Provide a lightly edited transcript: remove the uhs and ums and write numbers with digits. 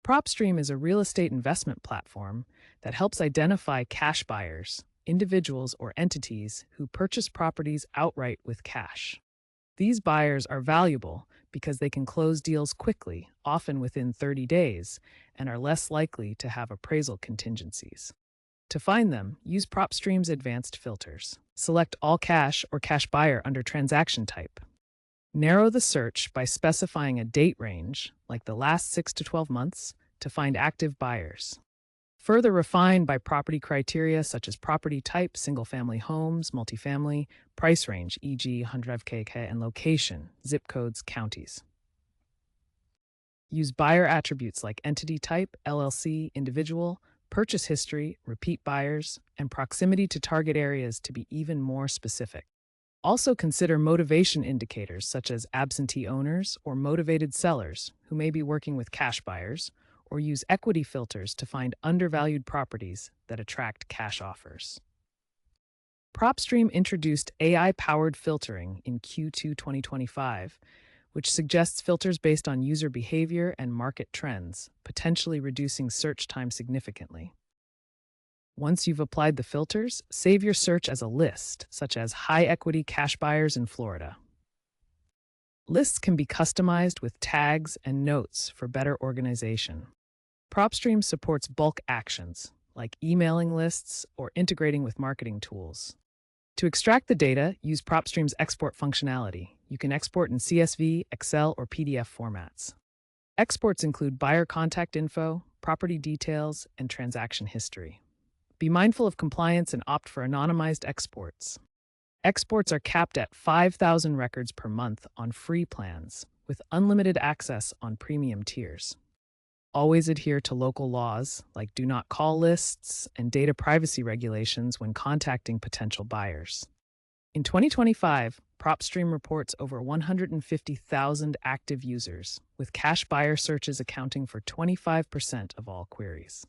PropStream is a real estate investment platform that helps identify cash buyers, individuals or entities who purchase properties outright with cash. These buyers are valuable because they can close deals quickly, often within 30 days, and are less likely to have appraisal contingencies. To find them, use PropStream's advanced filters. Select all cash or cash buyer under transaction type. Narrow the search by specifying a date range, like the last 6 to 12 months, to find active buyers. Further refine by property criteria such as property type, single-family homes, multifamily, price range, e.g. 100K, and location, zip codes, counties. Use buyer attributes like entity type, LLC, individual, purchase history, repeat buyers, and proximity to target areas to be even more specific. Also consider motivation indicators such as absentee owners or motivated sellers who may be working with cash buyers, or use equity filters to find undervalued properties that attract cash offers. PropStream introduced AI-powered filtering in Q2 2025, which suggests filters based on user behavior and market trends, potentially reducing search time significantly. Once you've applied the filters, save your search as a list, such as high-equity cash buyers in Florida. Lists can be customized with tags and notes for better organization. PropStream supports bulk actions, like emailing lists or integrating with marketing tools. To extract the data, use PropStream's export functionality. You can export in CSV, Excel, or PDF formats. Exports include buyer contact info, property details, and transaction history. Be mindful of compliance and opt for anonymized exports. Exports are capped at 5,000 records per month on free plans, with unlimited access on premium tiers. Always adhere to local laws like do not call lists and data privacy regulations when contacting potential buyers. In 2025, PropStream reports over 150,000 active users, with cash buyer searches accounting for 25% of all queries.